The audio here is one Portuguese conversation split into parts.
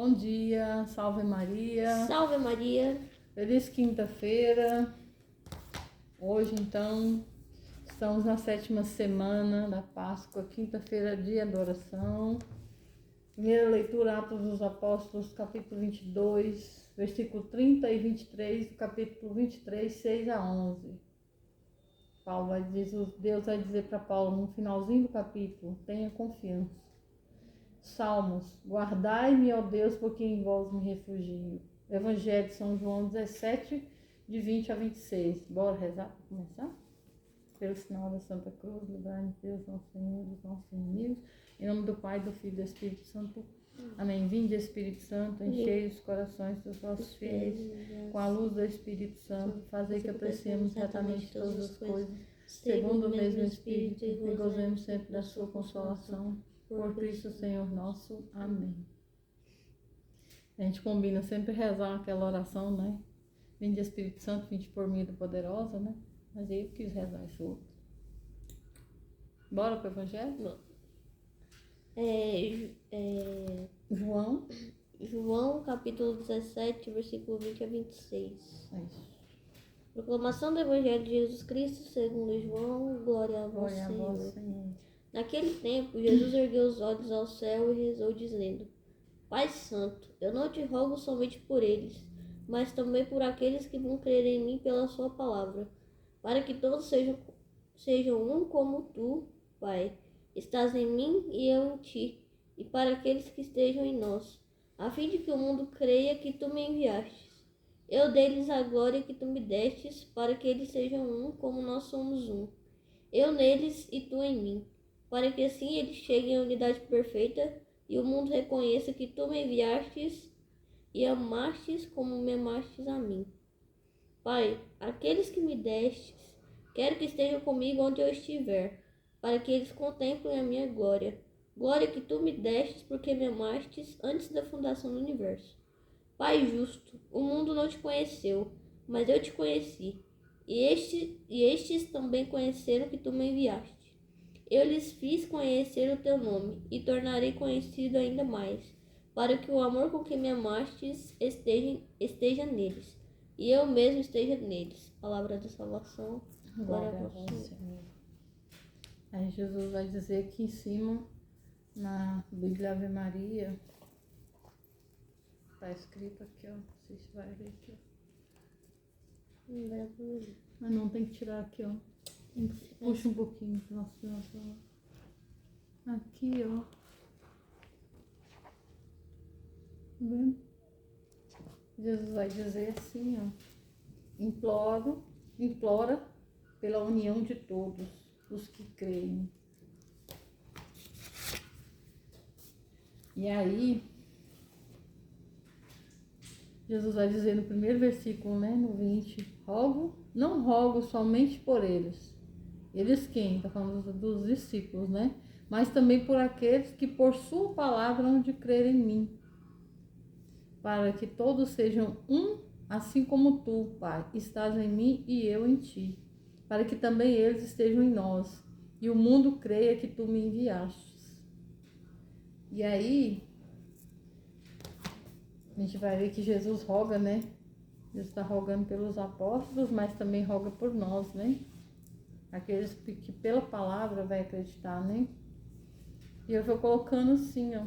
Bom dia, salve Maria. Salve Maria. Feliz quinta-feira. Hoje, então, estamos na 7ª semana da Páscoa, quinta-feira de adoração. Primeira leitura, Atos dos Apóstolos, capítulo 22, versículo 30 e 23, capítulo 23, 6 a 11. Deus vai dizer para Paulo no finalzinho do capítulo: tenha confiança. Salmos: guardai-me, ó Deus, porque em vós me refugio. Evangelho de São João 17, de 20 a 26. Bora rezar para começar? Pelo sinal da Santa Cruz, livrai-nos Deus, nosso Senhor, dos nossos inimigos. Em nome do Pai, do Filho e do Espírito Santo. Amém. Vinde, Espírito Santo, enchei os corações dos vossos fiéis com a luz do Espírito Santo. Fazei que apreciemos retamente todas as coisas, segundo o mesmo Espírito, e gozemos sempre da sua consolação. Por Cristo Senhor nosso. Amém. A gente combina sempre rezar aquela oração, né? Vinde Espírito Santo, vinde por mim, poderosa, né? Mas eu quis rezar esse outro. Bora pro Evangelho? João, capítulo 17, versículo 20 a 26. É isso. Proclamação do Evangelho de Jesus Cristo segundo João. Glória a vós, Senhor. Naquele tempo, Jesus ergueu os olhos ao céu e rezou, dizendo: Pai Santo, eu não te rogo somente por eles, mas também por aqueles que vão crer em mim pela sua palavra, para que todos sejam um como tu, Pai, estás em mim e eu em ti, e para aqueles que estejam em nós, a fim de que o mundo creia que tu me enviastes. Eu dei-lhes a glória que tu me destes, para que eles sejam um como nós somos um. Eu neles e tu em mim, para que assim eles cheguem à unidade perfeita e o mundo reconheça que tu me enviastes e amastes como me amastes a mim. Pai, aqueles que me destes, quero que estejam comigo onde eu estiver, para que eles contemplem a minha glória, glória que tu me destes porque me amastes antes da fundação do universo. Pai justo, o mundo não te conheceu, mas eu te conheci, e estes também conheceram que tu me enviaste. Eu lhes fiz conhecer o teu nome, e tornarei conhecido ainda mais, para que o amor com que me amastes esteja neles, e eu mesmo esteja neles. Palavra da salvação. Glória a vós, Senhor. Aí Jesus vai dizer aqui em cima, na Bíblia Ave Maria, está escrito aqui, ó. Não sei se vai ver aqui, ó. Mas não, tem que tirar aqui, ó. Puxa um pouquinho. Nossa. Aqui, ó. Tá vendo? Jesus vai dizer assim, ó. Implora pela união de todos os que creem. E aí, Jesus vai dizer no primeiro versículo, né, no 20, não rogo somente por eles. Eles quem? Está falando dos discípulos, né? Mas também por aqueles que por sua palavra hão de crer em mim, para que todos sejam um, assim como tu, Pai, estás em mim e eu em ti, para que também eles estejam em nós, e o mundo creia que tu me enviastes. E aí, a gente vai ver que Jesus roga, né? Jesus está rogando pelos apóstolos, mas também roga por nós, né? Aqueles que pela palavra vai acreditar, né? E eu vou colocando assim, ó.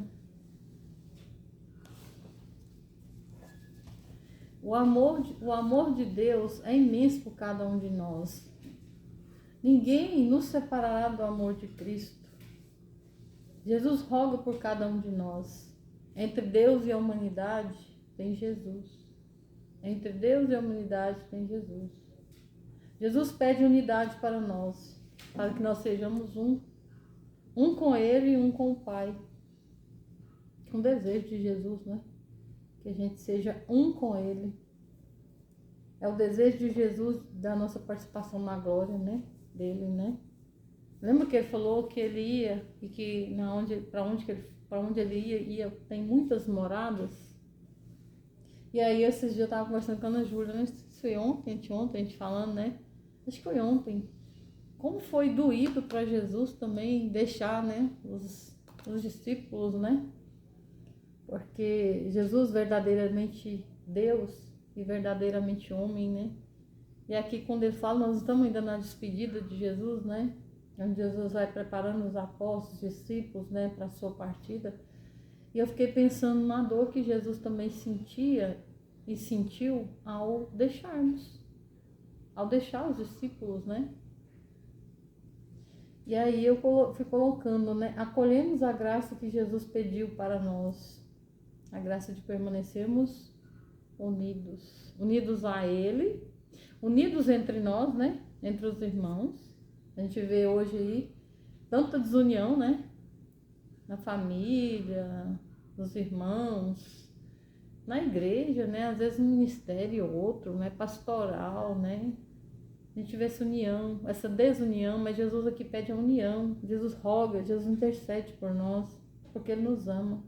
O amor de Deus é imenso por cada um de nós. Ninguém nos separará do amor de Cristo. Jesus roga por cada um de nós. Entre Deus e a humanidade tem Jesus. Entre Deus e a humanidade tem Jesus. Jesus pede unidade para nós, para que nós sejamos um com Ele e um com o Pai. Um desejo de Jesus, né? Que a gente seja um com Ele. É o desejo de Jesus da nossa participação na glória, né? Dele, né? Lembra que ele falou que ele ia e que para onde ele ia tem muitas moradas? E aí esses dias eu tava conversando com a Ana Júlia, né? Isso foi ontem, a gente falando, né? Acho que foi ontem. Como foi doído para Jesus também deixar, né? Os discípulos, né? Porque Jesus verdadeiramente Deus e verdadeiramente homem, né? E aqui quando ele fala, nós estamos ainda na despedida de Jesus, né? Onde Jesus vai preparando os apóstolos, os discípulos, né, para a sua partida. E eu fiquei pensando na dor que Jesus também sentia e sentiu ao deixar os discípulos, né? E aí eu fui colocando, né? Acolhemos a graça que Jesus pediu para nós, a graça de permanecermos unidos a Ele, unidos entre nós, né? Entre os irmãos. A gente vê hoje aí tanta desunião, né? Na família, nos irmãos, na igreja, né? Às vezes no ministério outro, né? Pastoral, né? A gente vê essa união, essa desunião, mas Jesus aqui pede a união. Jesus roga, Jesus intercede por nós, porque Ele nos ama.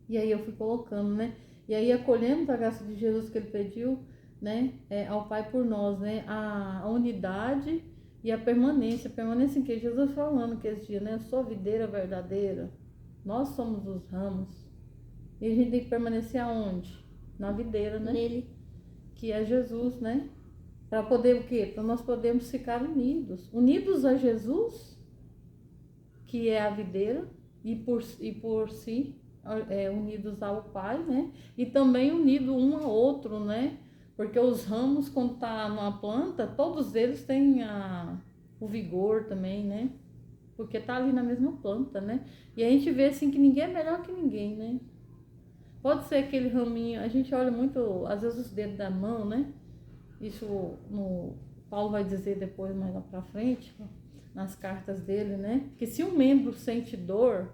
E aí eu fui colocando, né? E aí acolhemos a graça de Jesus que Ele pediu, né? Ao Pai por nós, né? A unidade e a permanência. Permanência em que Jesus falando que esse dia, né? Eu sou a videira verdadeira. Nós somos os ramos. E a gente tem que permanecer aonde? Na videira, né? Nele. Que é Jesus, né? Para poder o quê? Para nós podermos ficar unidos. Unidos a Jesus, que é a videira, e por si, unidos ao Pai, né? E também unido um ao outro, né? Porque os ramos, quando tá numa planta, todos eles têm o vigor também, né? Porque tá ali na mesma planta, né? E a gente vê assim que ninguém é melhor que ninguém, né? Pode ser aquele raminho, a gente olha muito, às vezes os dedos da mão, né? Isso Paulo vai dizer depois, mais lá pra frente, nas cartas dele, né? Que se um membro sente dor,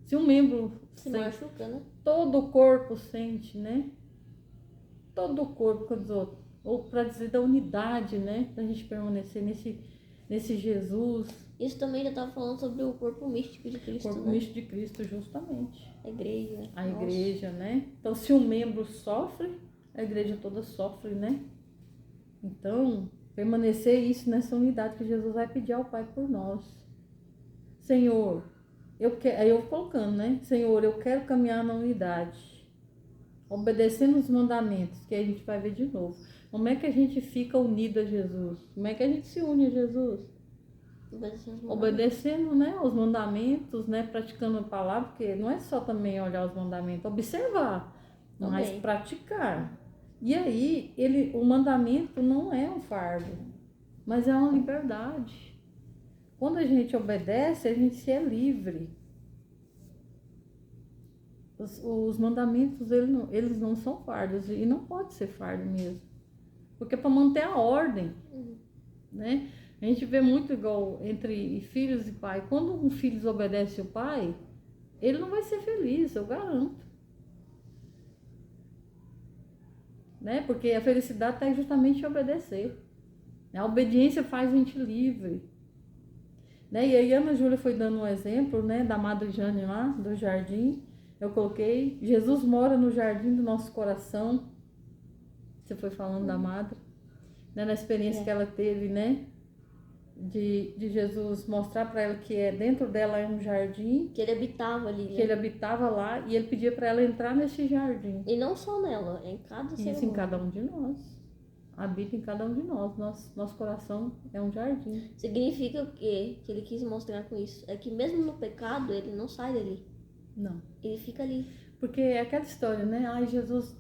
se um membro se machuca, né? Todo o corpo sente, né? Todo o corpo, quer dizer, ou para dizer da unidade, né? Pra gente permanecer nesse Jesus. Isso também já estava falando sobre o corpo místico de Cristo, O corpo místico de Cristo, justamente. A igreja. A igreja, né? Então, se um membro sofre, a igreja toda sofre, né? Então, permanecer isso nessa unidade que Jesus vai pedir ao Pai por nós. Senhor, aí eu colocando, né? Senhor, eu quero caminhar na unidade, obedecendo os mandamentos, que a gente vai ver de novo. Como é que a gente fica unido a Jesus? Como é que a gente se une a Jesus? Obedecendo, né, os mandamentos, né, praticando a palavra, porque não é só também olhar os mandamentos, observar, mas praticar. E aí, o mandamento não é um fardo, mas é uma liberdade. Quando a gente obedece, a gente se é livre. Os mandamentos, eles não são fardos, e não pode ser fardo mesmo. Porque é para manter a ordem, né? A gente vê muito igual entre filhos e pai. Quando um filho desobedece o pai, ele não vai ser feliz, eu garanto. Né? Porque a felicidade está justamente em obedecer. A obediência faz a gente livre. Né? E aí a Ana Júlia foi dando um exemplo, né, da Madre Jane lá, do jardim. Eu coloquei, Jesus mora no jardim do nosso coração. Você foi falando da Madre. Né? Na experiência que ela teve, né? De Jesus mostrar para ela que dentro dela é um jardim. Que ele habitava ali, né? Que ele habitava lá e ele pedia para ela entrar nesse jardim. E não só nela, em cada ser humano. Isso, em cada um de nós. Habita em cada um de nós. Nosso coração é um jardim. Significa o quê? Que ele quis mostrar com isso? É que mesmo no pecado, ele não sai dali. Não. Ele fica ali. Porque é aquela história, né? Ai, Jesus,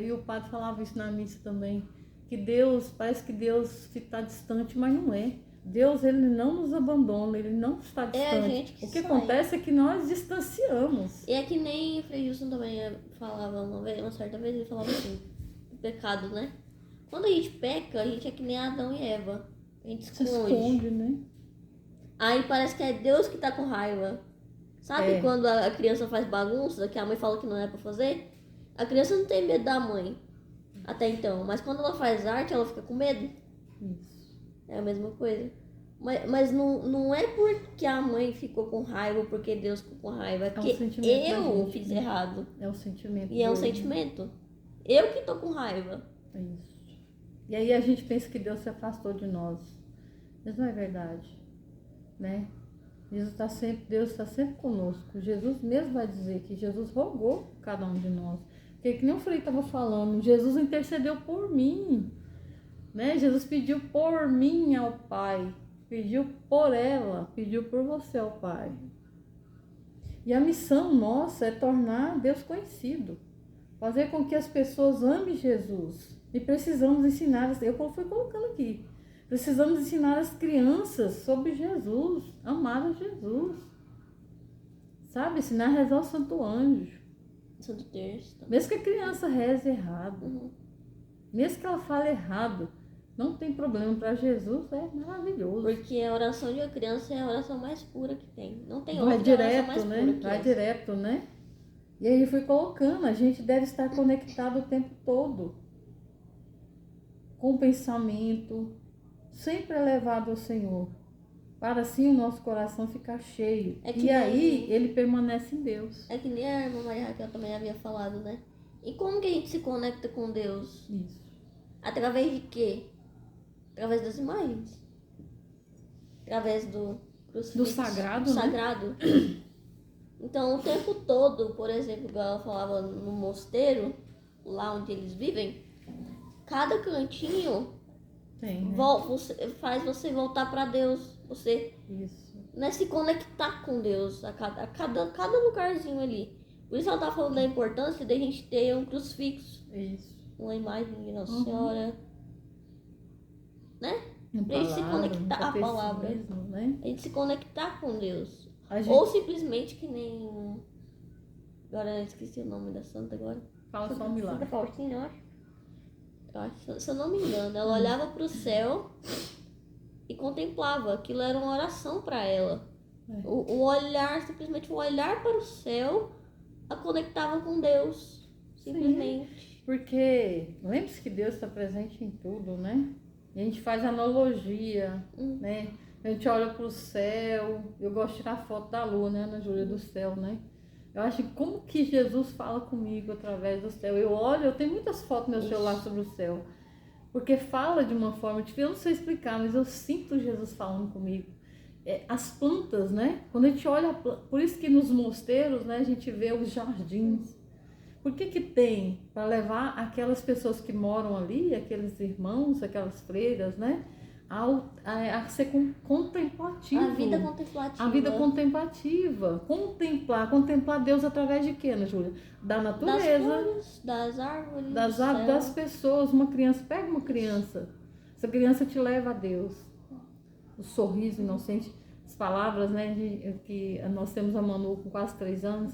e o padre falava isso na missa também, que Deus, parece que Deus está distante, mas não é. Deus, ele não nos abandona, ele não está distante. É a gente que o que sai. acontece é que nós distanciamos. E é que nem o Frei Gilson também falava uma certa vez, ele falava assim, o pecado, né? Quando a gente peca, a gente é que nem Adão e Eva. A gente se esconde, né? Aí parece que é Deus que tá com raiva. Sabe quando a criança faz bagunça, que a mãe fala que não é pra fazer? A criança não tem medo da mãe, até então. Mas quando ela faz arte, ela fica com medo. Isso. É a mesma coisa. Mas não é porque a mãe ficou com raiva, porque Deus ficou com raiva. É porque eu fiz errado. É um sentimento. E é um sentimento. Eu que tô com raiva. É isso. E aí a gente pensa que Deus se afastou de nós. Mas não é verdade, né? Deus está sempre conosco. Jesus mesmo vai dizer que Jesus rogou por cada um de nós. Porque que nem o Frei estava falando, Jesus intercedeu por mim. Né? Jesus pediu por mim ao Pai. Pediu por ela, pediu por você ao Pai. E a missão nossa é tornar Deus conhecido. Fazer com que as pessoas amem Jesus. E precisamos ensinar, eu fui colocando aqui, precisamos ensinar as crianças sobre Jesus, amar a Jesus. Sabe, ensinar a rezar o Santo Anjo. Santo Terço. Mesmo que a criança reze errado, mesmo que ela fale errado, não tem problema, para Jesus é maravilhoso. Porque a oração de uma criança é a oração mais pura que tem. Não tem Vai outra direto, oração mais né? pura que Vai essa. direto, né? E aí fui colocando, a gente deve estar conectado o tempo todo. Com o pensamento, sempre elevado ao Senhor. Para assim o nosso coração ficar cheio. E aí ele permanece em Deus. É que nem a irmã Maria Raquel também havia falado, né? E como que a gente se conecta com Deus? Isso. Através de quê? Através das imagens. Através do crucifixo. Do sagrado, do né? sagrado. Então, o tempo todo, por exemplo, igual ela falava no mosteiro, lá onde eles vivem, cada cantinho tem, né? faz você voltar para Deus. Você né, se conectar com Deus a cada lugarzinho ali. Por isso ela tá falando da importância de a gente ter um crucifixo. Isso. Uma imagem de Nossa Senhora. Né? Pra gente se Palavra, conectar à palavra. Né? A gente se conectar com Deus. Gente... Ou simplesmente que nem. Agora eu esqueci o nome da santa agora. Fala só um milagre. Santa Faustina, eu acho. Se eu não me engano, ela olhava pro céu e contemplava. Aquilo era uma oração para ela. O olhar, simplesmente o olhar para o céu, a conectava com Deus. Simplesmente. Sim, porque lembre-se que Deus está presente em tudo, né? E a gente faz analogia, né? A gente olha para o céu. Eu gosto de tirar foto da lua, né, Ana Júlia, do céu, né? Eu acho que como que Jesus fala comigo através do céu. Eu olho, eu tenho muitas fotos no meu celular sobre o céu. Porque fala de uma forma difícil, eu não sei explicar, mas eu sinto Jesus falando comigo. As plantas, né? Quando a gente olha, por isso que nos mosteiros, né, a gente vê os jardins. Por que tem? Para levar aquelas pessoas que moram ali, aqueles irmãos, aquelas freiras, né? A ser contemplativo. A vida contemplativa. A vida contemplativa. Contemplar Deus através de quê, Ana Júlia? Da natureza. Das flores, das árvores. Das pessoas. Uma criança, pega uma criança. Essa criança te leva a Deus. O sorriso inocente, as palavras, né? Que nós temos a Manu com quase 3 anos.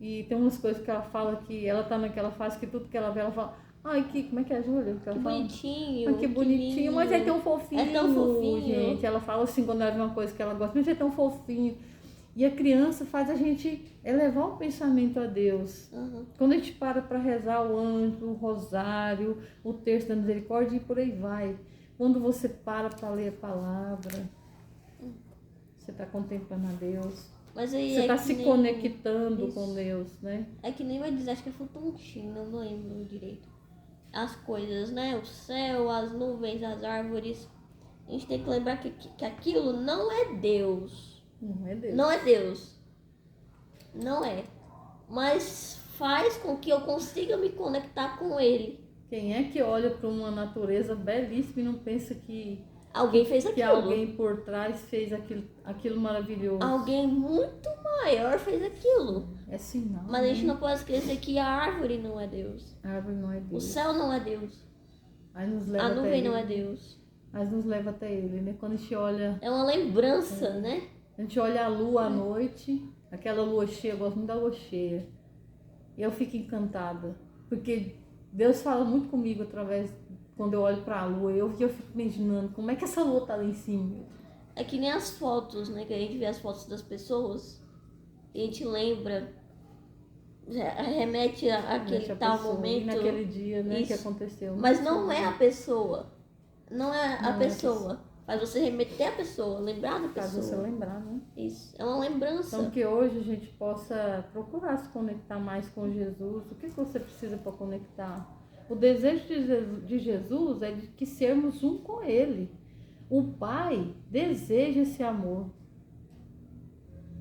E tem umas coisas que ela fala que ela tá naquela fase que tudo que ela vê, ela fala... Ai, como é que é, Júlia? Que bonitinho. Ai, que bonitinho, mas é tão fofinho. É tão fofinho. Gente, ela fala assim quando ela vê uma coisa que ela gosta, mas é tão fofinho. E a criança faz a gente elevar o pensamento a Deus. Quando a gente para rezar o anjo, o rosário, o terço da misericórdia e por aí vai. Quando você para ler a palavra, você está contemplando a Deus. Mas aí você está se conectando com Deus, né? É que nem vai dizer, acho que é Futonchina, não lembro direito. As coisas, né? O céu, as nuvens, as árvores. A gente tem que lembrar que aquilo não é Deus. Não é Deus. Não é Deus. Não é. Mas faz com que eu consiga me conectar com Ele. Quem é que olha para uma natureza belíssima e não pensa que alguém fez aquilo? Que alguém por trás fez aquilo maravilhoso. Alguém muito maior fez aquilo. É sinal. Mas a gente não pode esquecer que a árvore não é Deus. A árvore não é Deus. O céu não é Deus. Aí nos leva a nuvem até não ele. É Deus. Mas nos leva até ele, né? Quando a gente olha... É uma lembrança, né? A gente olha a lua à noite, aquela lua cheia, eu gosto muito da lua cheia. E eu fico encantada. Porque Deus fala muito comigo através... Quando eu olho para a lua, eu fico imaginando como é que essa lua tá lá em cima. É que nem as fotos, né? Que a gente vê as fotos das pessoas e a gente lembra, remete àquele tal momento. Naquele dia, né? Isso. Que aconteceu. Mas não é a pessoa. Não é a pessoa. Faz você remeter a pessoa, lembrar da pessoa. Faz você lembrar, né? Isso. É uma lembrança. Então que hoje a gente possa procurar se conectar mais com Jesus. O que você precisa para conectar? O desejo de Jesus é de que sermos um com Ele. O Pai deseja esse amor.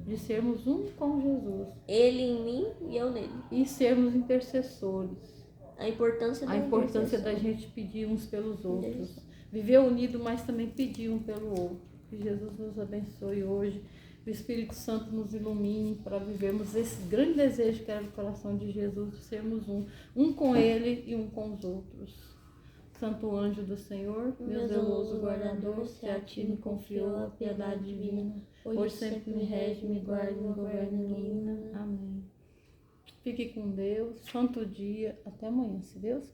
de sermos um com Jesus. Ele em mim e eu nele. E sermos intercessores. A importância da gente pedir uns pelos outros. Viver unido, mas também pedir um pelo outro. Que Jesus nos abençoe hoje. Que o Espírito Santo nos ilumine para vivermos esse grande desejo que era do coração de Jesus, de sermos um com Ele e um com os outros. Santo anjo do Senhor, meu zeloso guardador, se a ti me confiou a piedade divina, hoje sempre me rege, me guarde, me governe e ilumina. Amém. Fique com Deus, santo dia, até amanhã, se Deus quiser.